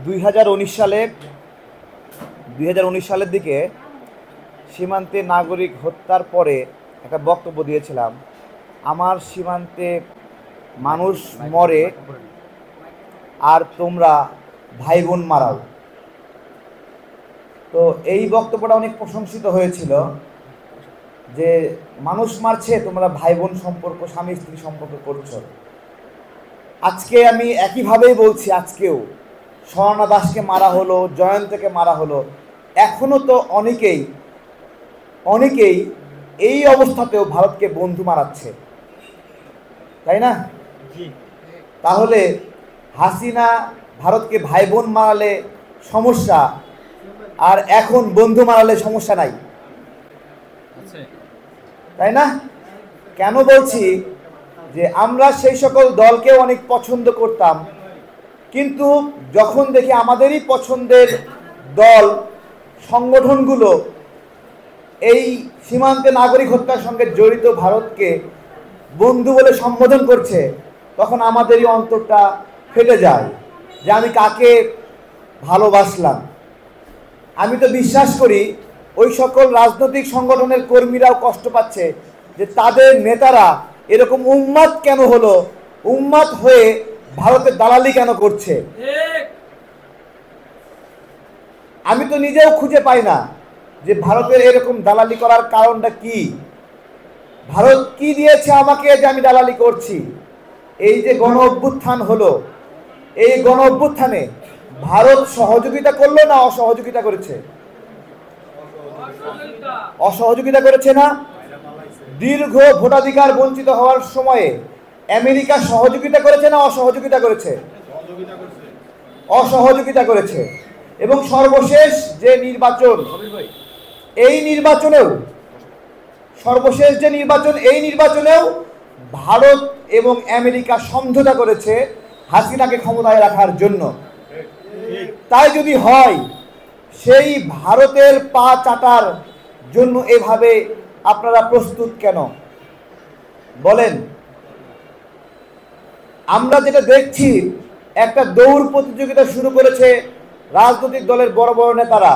2019 সালে 2019 সালের দিকে সীমান্তে নাগরিক হত্যার পরে একটা বক্তব্য দিয়েছিলাম, আমার সীমান্তে মানুষ মরে আর তোমরা ভাই বোন মারাও। তো এই বক্তব্যটা অনেক প্রশংসিত হয়েছিল যে মানুষ মারছে, তোমরা ভাই বোন সম্পর্ক, স্বামী স্ত্রী সম্পর্ক করছো। আজকে আমি একইভাবেই বলছি, আজকেও স্বর্ণা দাসকে মারা হলো, জয়ন্তকে মারা হলো, এখনও তো অনেকেই এই অবস্থাতেও ভারতকে বন্ধু মারাচ্ছে, তাই না? তাহলে হাসিনা ভারতকে ভাই বোন মারালে সমস্যা, আর এখন বন্ধু মারালে সমস্যা নাই, তাই না? কেন বলছি যে আমরা সেই সকল দলকে অনেক পছন্দ করতাম, কিন্তু যখন দেখি আমাদেরই পছন্দের দল সংগঠনগুলো এই সীমান্তে নাগরিক হত্যার সঙ্গে জড়িত ভারতকে বন্ধু বলে সম্বোধন করছে, তখন আমাদেরই অন্তরটা ফেটে যায় যে আমি কাকে ভালোবাসলাম। আমি তো বিশ্বাস করি ওই সকল রাজনৈতিক সংগঠনের কর্মীরাও কষ্ট পাচ্ছে যে তাদের নেতারা এরকম উন্মাদ কেন হলো, উন্মাদ হয়ে ভারতের দালালি কেন করছে। আমি তো নিজেও খুঁজে পাই না যে ভারতের এরকম দালালি করার কারণটা কি। ভারত কি দিয়েছে আমাকে যে আমি দালালি করছি? এই যে গণ অভ্যুত্থান হলো, এই গণ অভ্যুত্থানে ভারত সহযোগিতা করলো না অসহযোগিতা করেছে? অসহযোগিতা করেছে না? দীর্ঘ ভোটাধিকার বঞ্চিত হওয়ার সময়ে আমেরিকা সহযোগিতা করেছে না অসহযোগিতা করেছে? অসহযোগিতা করেছে। এবং সর্বশেষ যে নির্বাচন, এই নির্বাচনেও সর্বশেষ যে নির্বাচন, এই নির্বাচনেও ভারত এবং আমেরিকা সমঝোতা করেছে হাসিনাকে ক্ষমতায় রাখার জন্য। তাই যদি হয়, সেই ভারতের পা চাটার জন্য এভাবে আপনারা প্রস্তুত কেন বলেন? আমরা যেটা দেখছি, একটা দৌড় প্রতিযোগিতা শুরু করেছে রাজনৈতিক দলের বড় বড় নেতারা।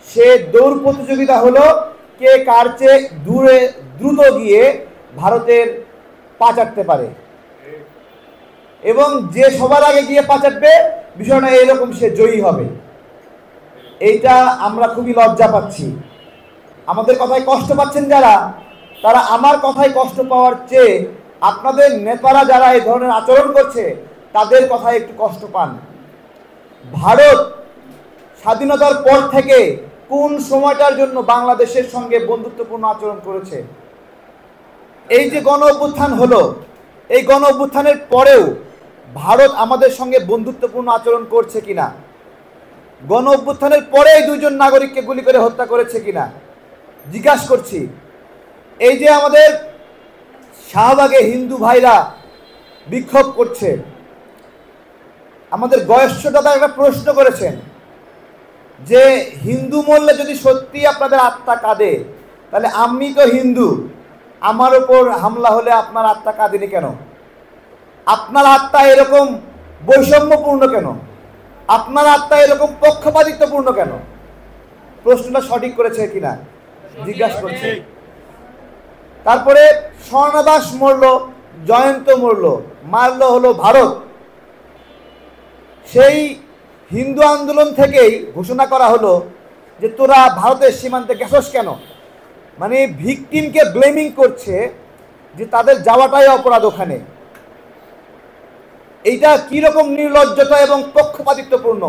সে দৌড় প্রতিযোগিতা হলো কে কার চেয়ে দ্রুত গিয়ে ভারতের পা চাটতে পারে, এবং যে সবার আগে গিয়ে পা চাটবে, বিষয়টা এরকম, সে জয়ী হবে। এইটা আমরা খুবই লজ্জা পাচ্ছি। আমাদের কথায় কষ্ট পাচ্ছেন যারা, তারা আমার কথায় কষ্ট পাওয়ার চেয়ে আপনাদের নেতারা যারা এই ধরনের আচরণ করছে তাদের কথায় একটু কষ্ট পান। ভারত স্বাধীনতার পর থেকে কোন সময়টার জন্য বাংলাদেশের সঙ্গে বন্ধুত্বপূর্ণ আচরণ করেছে? এই যে গণ অভ্যুত্থান হলো, এই গণ অভ্যুত্থানের পরেও ভারত আমাদের সঙ্গে বন্ধুত্বপূর্ণ আচরণ করছে কিনা? গণ অভ্যুত্থানের পরে দুইজন নাগরিককে গুলি করে হত্যা করেছে কিনা জিজ্ঞাসা করছি। এই যে আমাদের শাহবাগে হিন্দু ভাইরা বিক্ষোভ করছে, আমাদের গয়েশ্বর দাদা একটা প্রশ্ন করেছেন যে হিন্দু মরলে যদি সত্যি আপনাদের আত্মা কাঁদে, তাহলে আমি তো হিন্দু, আমার ওপর হামলা হলে আপনার আত্মা কাঁদেনি কেন? আপনার আত্মা এরকম বৈষম্যপূর্ণ কেন? আপনার আত্মা এরকম পক্ষপাতিত্বপূর্ণ কেন? প্রশ্নটা সঠিক করেছে কিনা জিজ্ঞাসা করছে। তারপরে স্বর্ণা দাস মরল, জয়ন্ত মরল, মারল হলো ভারত। সেই হিন্দু আন্দোলন থেকেই ঘোষণা করা হলো যে তোরা ভারতের সীমান্তে গেছস কেন? মানে ভিকটিমকে ব্লেমিং করছে যে তাদের যাওয়াটাই অপরাধ ওখানে। এইটা কিরকম নির্লজ্জতা এবং পক্ষপাতিত্বপূর্ণ।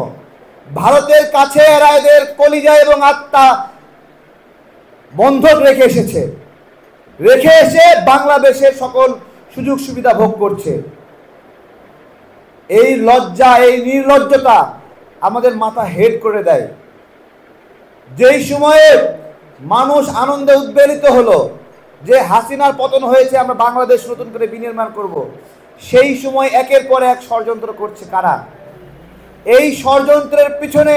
ভারতের কাছে এরা এদের কলিজা এবং আত্মা বন্ধক রেখে এসে বাংলাদেশের সকল সুযোগ সুবিধা ভোগ করছে। এই লজ্জা, এই নির্লজ্জতা আমাদের মাথা হেড করে দেয়। যেই সময়ে মানুষ আনন্দে উদ্বেলিত হলো যে হাসিনার পতন হয়েছে, আমরা বাংলাদেশ নতুন করে বিনির্মাণ করব, সেই সময় একের পর এক ষড়যন্ত্র করছে কারা? এই ষড়যন্ত্রের পিছনে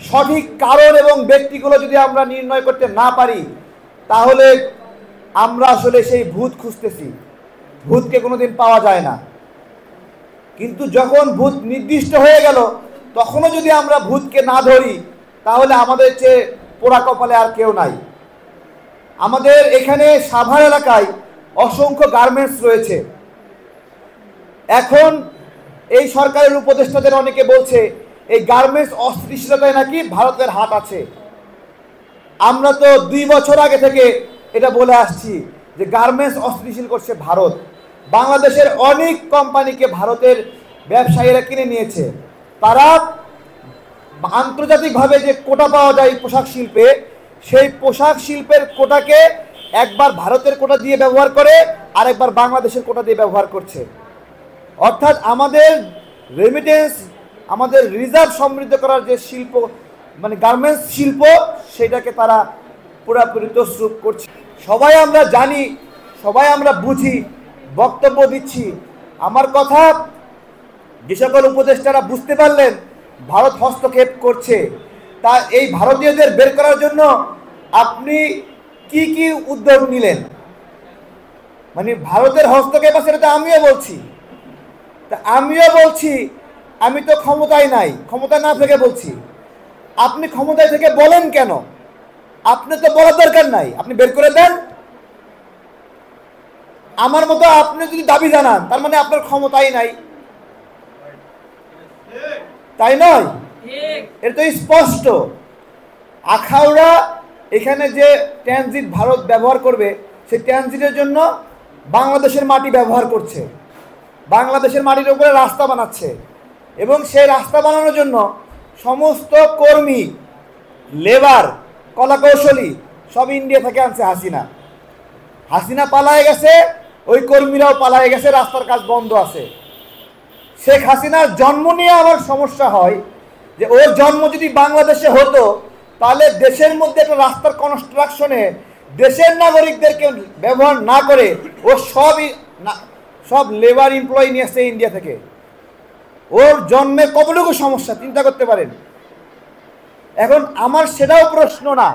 সঠিক কারণ এবং ব্যক্তিগুলো যদি আমরা নির্ণয় করতে না পারি, তাহলে আমরা আসলে সেই ভূত খুঁজতেছি। ভূতকে কোনোদিন পাওয়া যায় না, কিন্তু যখন ভূত নির্দিষ্ট হয়ে গেল তখনও যদি আমরা ভূতকে না ধরি তাহলে আমাদের চেয়ে পোড়া কপালে আর কেউ নাই। আমাদের এখানে সাভার এলাকায় অসংখ্য গার্মেন্টস রয়েছে। এখন এই সরকারের উপদেষ্টাদের অনেকে বলছে এই গার্মেন্টস অস্থিতিশীলতায় নাকি ভারতের হাত আছে। আমরা তো 2 বছর আগে থেকে এটা বলে আসছি যে গার্মেন্টস অস্থিতিশীল করছে ভারত। বাংলাদেশের অনেক কোম্পানিকে ভারতের ব্যবসায়ীরা কিনে নিয়েছে। তারা আন্তর্জাতিকভাবে যে কোটা পাওয়া যায় পোশাক শিল্পে, সেই পোশাক শিল্পের কোটাকে একবার ভারতের কোটা দিয়ে ব্যবহার করে, আরেকবার বাংলাদেশের কোটা দিয়ে ব্যবহার করছে। অর্থাৎ আমাদের রেমিটেন্স, আমাদের রিজার্ভ সমৃদ্ধ করার যে শিল্প মানে গার্মেন্টস শিল্প, সেটাকে তারা পুরোপুরি তছরূপ করছে। সবাই আমরা জানি, সবাই আমরা বুঝি, বক্তব্য দিচ্ছি। আমার কথা যে সকল উপদেষ্টারা বুঝতে পারলেন ভারত হস্তক্ষেপ করছে, তা এই ভারতীয়দের বের করার জন্য আপনি কি কি উদ্যোগ নিলেন? মানে ভারতের হস্তক্ষেপ আছে, এটা আমিও বলছি। তা আমিও বলছি আমি তো ক্ষমতায় নাই, ক্ষমতা না থেকে বলছি। আপনি ক্ষমতায় থেকে বলেন কেন? আপনি তো বলার দরকার নাই, আপনি বের করে দেন। আমার মতো আপনি যদি দাবি জানান তার মানে আপনার ক্ষমতাই নাই, তাই নয়? এটা তো স্পষ্ট। আখাউড়া এখানে যে ট্রানজিট ভারত ব্যবহার করবে, সেই ট্রানজিটের জন্য বাংলাদেশের মাটি ব্যবহার করছে, বাংলাদেশের মাটির উপরে রাস্তা বানাচ্ছে, এবং সেই রাস্তা বানানোর জন্য সমস্ত কর্মী, লেবার, কলাকৌশলী সব ইন্ডিয়া থেকে আনছে হাসিনা। হাসিনা পালায়ে গেছে, ওই কর্মীরাও পালায়ে গেছে, রাস্তার কাজ বন্ধ আছে। শেখ হাসিনার জন্ম নিয়ে আমার সমস্যা হয় যে ওর জন্ম যদি বাংলাদেশে হতো তাহলে দেশের মধ্যে একটা রাস্তার কনস্ট্রাকশনে দেশের নাগরিকদেরকে ব্যবহার না করে ও সব লেবার এমপ্লয়ি নিয়ে আসছে ইন্ডিয়া থেকে। ওর জন্মে কতটুকু সমস্যা চিন্তা করতে পারেন। এখন আমার সেটাও প্রশ্ন না,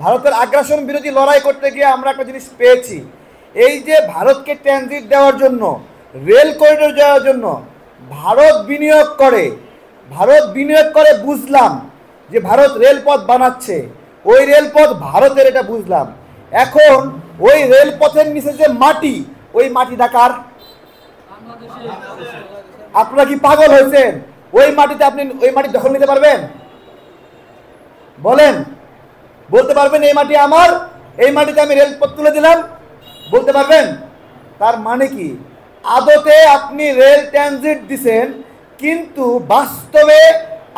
ভারতের আগ্রাসন বিরোধী লড়াই করতে গিয়ে আমরা একটা জিনিস পেয়েছি, এই যে ভারতকে ট্রানজিট দেওয়ার জন্য, রেল করিডোর দেওয়ার জন্য ভারত বিনিয়োগ করে বুঝলাম যে ভারত রেলপথ বানাচ্ছে, ওই রেলপথ ভারতের, এটা বুঝলাম। এখন ওই রেলপথের নিচে যে মাটি, ওই মাটি ঢাকার। আপনারা কি পাগল হয়েছেন? ওই মাটিতে আপনি ওই মাটি দখল নিতে পারবেন? বলেন, বলতে পারবেন এই মাটি আমার, এই মাটিতে আমি রেলপথ তুলে দিলাম? বলতে পারবেন? তার মানে কি আদতে আপনি রেল ট্রানজিট দিছেন, কিন্তু বাস্তবে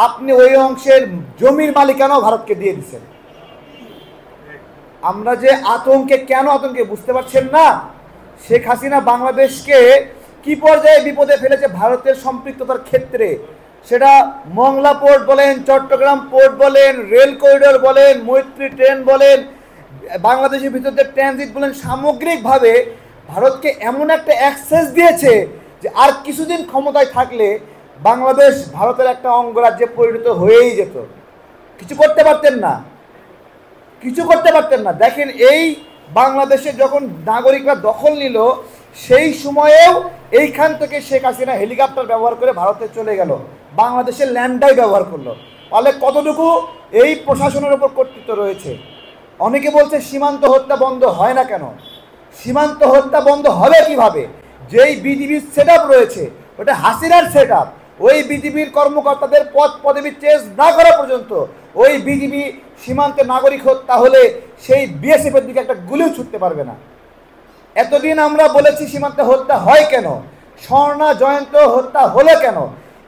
আপনি ওই অংশের জমির মালিকানাও ভারতকে দিয়ে দিচ্ছেন। আমরা যে আতঙ্কে, কেন আতঙ্কে বুঝতে পারছেন না? শেখ হাসিনা বাংলাদেশকে কি পর্যায়ে বিপদে ফেলেছে ভারতের সম্পৃক্ততার ক্ষেত্রে। সেটা মংলা পোর্ট বলেন, চট্টগ্রাম পোর্ট বলেন, রেল করিডোর বলেন, মৈত্রী ট্রেন বলেন, বাংলাদেশের ভিতরে ট্রানজিট বলেন, সামগ্রিকভাবে ভারতকে এমন একটা অ্যাক্সেস দিয়েছে যে আর কিছুদিন ক্ষমতায় থাকলে বাংলাদেশ ভারতের একটা অঙ্গরাজ্যে পরিণত হয়েই যেত। কিছু করতে পারতেন না। দেখেন, এই বাংলাদেশে যখন নাগরিকরা দখল নিল, সেই সময়েও এইখান থেকে শেখ হাসিনা হেলিকপ্টার ব্যবহার করে ভারতে চলে গেল, বাংলাদেশের ল্যান্ডাই ব্যবহার করলো। তাহলে কতটুকু এই প্রশাসনের উপর কর্তৃত্ব রয়েছে। অনেকে বলছে সীমান্ত হত্যা বন্ধ হয় না কেন? সীমান্ত হত্যা বন্ধ হবে কিভাবে? যেই বিজিবির সেট আপ রয়েছে ওটা হাসিনার সেট আপ। ওই বিজিবির কর্মকর্তাদের পদ পদবি চেঞ্জ না করা পর্যন্ত ওই বিজিবি সীমান্তে নাগরিক হত্যা হলে সেই বিএসএফের দিকে একটা গুলিও ছুটতে পারবে না। এতদিন আমরা বলেছি সীমান্তে হত্যা হয় কেন, স্বর্ণা জয়ন্ত হত্যা হলো কেন,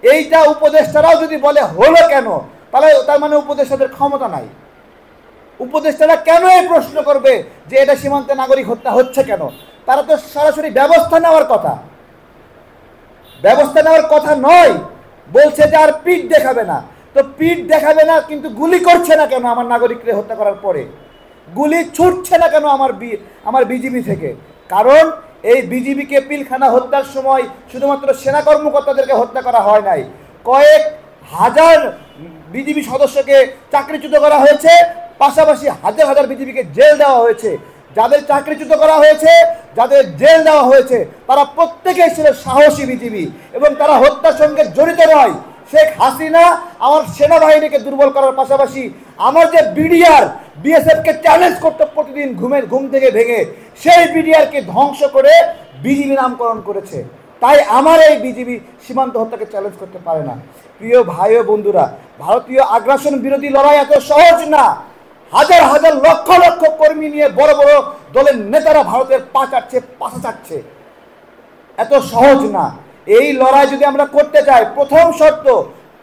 এইটা উপদেষ্টারাও যদি বলে হলো কেন, তাহলে তার মানে উপদেষ্টাদের ক্ষমতা নাই। উপদেষ্টারা কেন এই প্রশ্ন করবে যে এটা সীমান্তে নাগরিক হত্যা হচ্ছে কেন? তারা তো সরাসরি ব্যবস্থা নেওয়ার কথা নয়, বলছে যে আর পিঠ দেখাবে না। তো পিঠ দেখাবে না, কিন্তু গুলি করছে না কেন? আমার নাগরিককে হত্যা করার পরে গুলি ছুটছে না কেন আমার বিজিবি থেকে? কারণ এই বিজিবিকে পিলখানা হত্যার সময় শুধুমাত্র সেনা কর্মকর্তাদেরকে হত্যা করা হয় নাই, কয়েক হাজার বিজিবি সদস্যকে চাকরিচ্যুত করা হয়েছে, পাশাপাশি হাজার হাজার বিজিবিকে জেল দেওয়া হয়েছে। যাদের চাকরিচ্যুত করা হয়েছে, যাদের জেল দেওয়া হয়েছে, তারা প্রত্যেকেই ছিল সাহসী বিজিবি এবং তারা হত্যার সঙ্গে জড়িত নয়। শেখ হাসিনা আমার সেনাবাহিনীকে দুর্বল করার পাশাপাশি আমার যে বিডিআর বিএসএফকে চ্যালেঞ্জ করতে প্রতিদিন ঘুম থেকে ভেঙে সেই বিডিআরকে ধ্বংস করে বিজিবি নামকরণ করেছে। তাই আমার এই বিজিবি সীমান্ত হত্যাকে চ্যালেঞ্জ করতে পারে না। প্রিয় ভাই ও বন্ধুরা, ভারতীয় আগ্রাসন বিরোধী লড়াই এত সহজ না। হাজার হাজার লক্ষ লক্ষ কর্মী নিয়ে বড় বড় দলের নেতারা ভারতের পাশা চাচ্ছে, এত সহজ না। এই লড়াই যদি আমরা করতে চাই, প্রথম শর্ত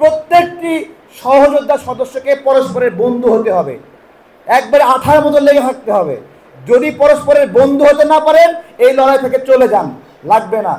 প্রত্যেকটি সহযোদ্ধা সদস্যকে পরস্পরের বন্ধু হতে হবে, একবারে আঠার মতো লেগে থাকতে হবে। যদি পরস্পরের বন্ধু হতে না পারেন, এই লড়াই থেকে চলে যান, লাগবে না।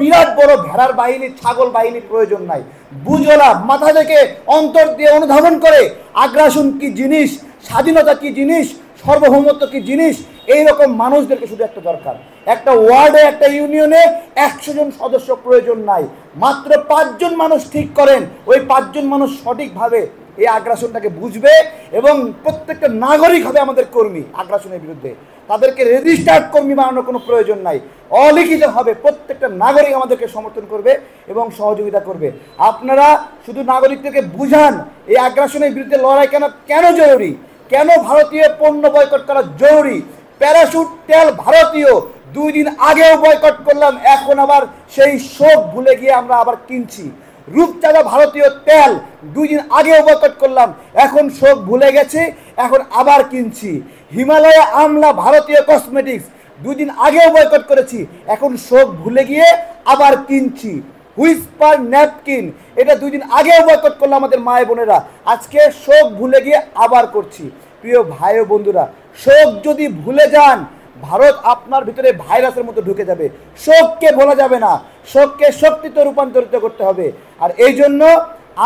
বিরাট বড় ভেড়ার বাহিনী, ছাগল বাহিনী প্রয়োজন নাই। বুঝোলা মাথা থেকে অন্তর দিয়ে অনুধাবন করে আগ্রাসন কি জিনিস, স্বাধীনতা কি জিনিস, সার্বভৌমত্ব কি জিনিস, এইরকম মানুষদেরকে শুধু একটা দরকার। একটা ওয়ার্ডে, একটা ইউনিয়নে 100 জন সদস্য প্রয়োজন নাই, মাত্র 5 জন মানুষ ঠিক করেন। ওই 5 জন মানুষ সঠিকভাবে এই আগ্রাসনটাকে বুঝবে এবং প্রত্যেকটা নাগরিক হবে আমাদের কর্মী আগ্রাসনের বিরুদ্ধে। তাদেরকে রেজিস্টার্ড কর্মী বানানোর কোনো প্রয়োজন নাই, অলিখিত হবে প্রত্যেকটা নাগরিক আমাদেরকে সমর্থন করবে এবং সহযোগিতা করবে। আপনারা শুধু নাগরিকদেরকে বুঝান এই আগ্রাসনের বিরুদ্ধে লড়াই কেন জরুরি, কেন ভারতীয় পণ্য বয়কট করা জরুরি। প্যারাশুট তেল ভারতীয়, 2 দিন আগেও বয়কট করলাম, এখন আবার সেই শোক ভুলে গিয়ে আমরা আবার কিনছি। রূপচাঁদা ভারতীয় তেল 2 দিন আগেও বয়কট করলাম, এখন শোক ভুলে গেছে, এখন আবার কিনছি। হিমালয়া আমলা ভারতীয় কসমেটিক্স 2 দিন আগেও বয়কট করেছি, এখন শোক ভুলে গিয়ে আবার কিনছি। হুইসপার ন্যাপকিন, এটা 2 দিন আগেও বয়কট করলাম আমাদের মায়ের বোনেরা, আজকে শোক ভুলে গিয়ে আবার করছি। প্রিয় ভাই ও বন্ধুরা, শোক যদি ভুলে যান, ভারত আপনার ভিতরে ভাইরাসের মতো ঢুকে যাবে। শোককে ভোলা যাবে না, শোককে শক্তিতে রূপান্তরিত করতে হবে। আর এই জন্য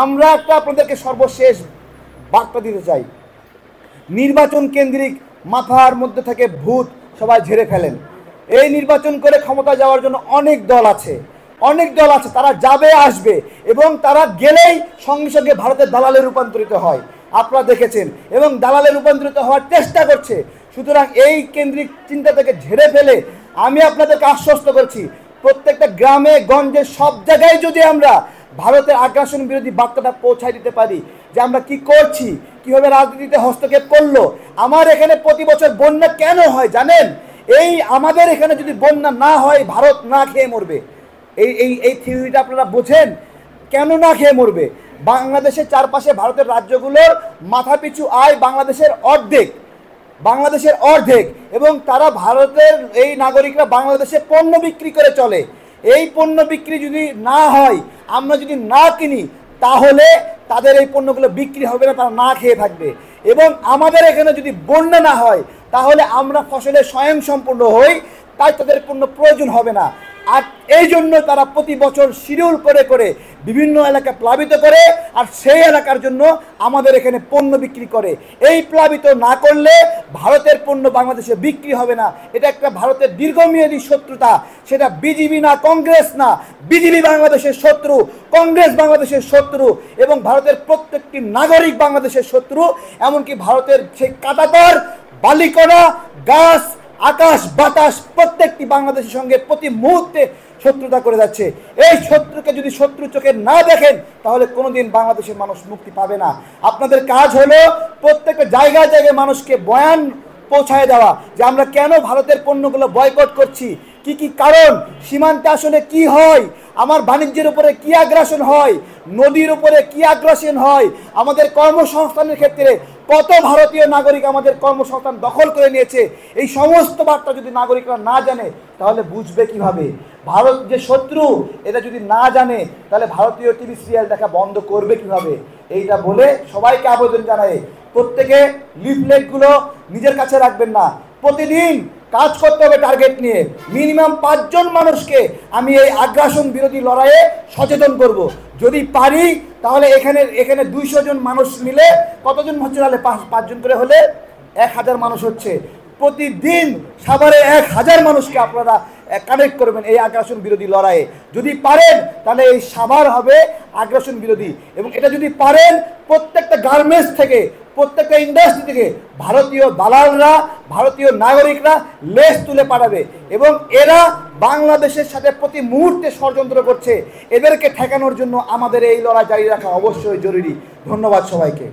আমরা একটা আপনাদেরকে সর্বশেষ বার্তা দিতে চাই, নির্বাচন কেন্দ্রিক মাথার মধ্যে থেকে ভূত সবাই ঝেড়ে ফেলেন। এই নির্বাচন করে ক্ষমতা যাওয়ার জন্য অনেক দল আছে, তারা যাবে আসবে এবং তারা গেলেই সঙ্গে সঙ্গে ভারতের দালালে রূপান্তরিত হয়, আপনারা দেখেছেন, এবং দালালে রূপান্তরিত হওয়ার চেষ্টা করছে। সুতরাং এই কেন্দ্রিক চিন্তা থেকে ঝেড়ে ফেলে আমি আপনাদেরকে আশ্বস্ত করছি, প্রত্যেকটা গ্রামে গঞ্জে সব জায়গায় যদি আমরা ভারতের আগ্রাসন বিরোধী বার্তাটা পৌঁছায় দিতে পারি যে আমরা কি করছি, কিভাবে রাজনীতিতে হস্তক্ষেপ করলো। আমার এখানে প্রতি বছর বন্যা কেন হয় জানেন? এই আমাদের এখানে যদি বন্যা না হয়, ভারত না খেয়ে মরবে। এই থিওরিটা আপনারা বোঝেন? কেন না খেয়ে মরবে? বাংলাদেশের চারপাশে ভারতের রাজ্যগুলোর মাথাপিছু আয় বাংলাদেশের অর্ধেক, এবং তারা ভারতের এই নাগরিকরা বাংলাদেশে পণ্য বিক্রি করে চলে। এই পণ্য বিক্রি যদি না হয়, আমরা যদি না কিনি, তাহলে তাদের এই পণ্যগুলো বিক্রি হবে না, তারা না খেয়ে থাকবে। এবং আমাদের এখানে যদি বন্যা না হয়, তাহলে আমরা ফসলে স্বয়ংসম্পূর্ণ হই, তাই তাদের পণ্য প্রয়োজন হবে না। আর এই জন্য তারা প্রতি বছর শিডিউল করে করে বিভিন্ন এলাকা প্লাবিত করে, আর সেই এলাকার জন্য আমাদের এখানে পণ্য বিক্রি করে। এই প্লাবিত না করলে ভারতের পণ্য বাংলাদেশে বিক্রি হবে না। এটা একটা ভারতের দীর্ঘমেয়াদী শত্রুতা, সেটা বিজেপি না, কংগ্রেস না। বিজেপি বাংলাদেশের শত্রু, কংগ্রেস বাংলাদেশের শত্রু, এবং ভারতের প্রত্যেকটি নাগরিক বাংলাদেশের শত্রু। এমনকি ভারতের সেই কাঁটাতার, বালিকণা, গাছ, আকাশ, বাতাস প্রত্যেকটি বাংলাদেশের সঙ্গে প্রতি মুহূর্তে শত্রুতা করে যাচ্ছে। এই শত্রুকে যদি শত্রু চোখে না দেখেন, তাহলে কোনোদিন বাংলাদেশের মানুষ মুক্তি পাবে না। আপনাদের কাজ হলো প্রত্যেকটা জায়গায় জায়গায় মানুষকে বয়ান পৌঁছায় দেওয়া যে আমরা কেন ভারতের পণ্যগুলো বয়কট করছি, কি কি কারণ, সীমান্তে আসলে কি হয়, আমার বাণিজ্যের উপরে কি আগ্রাসন হয়, নদীর উপরে কি আগ্রাসন হয়, আমাদের কর্মসংস্থানের ক্ষেত্রে কত ভারতীয় নাগরিক আমাদের কর্মসংস্থান দখল করে নিয়েছে। এই সমস্ত বার্তা যদি নাগরিকরা না জানে, তাহলে বুঝবে কিভাবে? ভারত যে শত্রু এটা যদি না জানে, তাহলে ভারতীয় টিভি সিরিয়াল দেখা বন্ধ করবে কিভাবে? এইটা বলে সবাইকে আবেদন জানাই, প্রত্যেকে লিফলেটগুলো নিজের কাছে রাখবেন না, প্রতিদিন কাজ করতে হবে টার্গেট নিয়ে। মিনিমাম 5 জন মানুষকে আমি এই আগ্রাসন বিরোধী লড়াইয়ে সচেতন করব। যদি পারি তাহলে এখানে 200 জন মানুষ মিলে কতজন হচ্ছে? তাহলে 5 জন করে হলে 1000 মানুষ হচ্ছে। প্রতিদিন সাভারে 1000 মানুষকে আপনারা কানেক্ট করবেন এই আগ্রাসন বিরোধী লড়াইয়ে। যদি পারেন তাহলে এই সাভার হবে আগ্রাসন বিরোধী। এবং এটা যদি পারেন প্রত্যেকটা গার্মেন্টস থেকে প্রত্যেকটা ইন্ডাস্ট্রি থেকে ভারতীয় দালালরা, ভারতীয় নাগরিকরা লেজ তুলে পাঠাবে এবং এরা বাংলাদেশের সাথে প্রতি মুহূর্তে ষড়যন্ত্র করছে। এদেরকে ঠেকানোর জন্য আমাদের এই লড়াই জারি রাখা অবশ্যই জরুরি। ধন্যবাদ সবাইকে।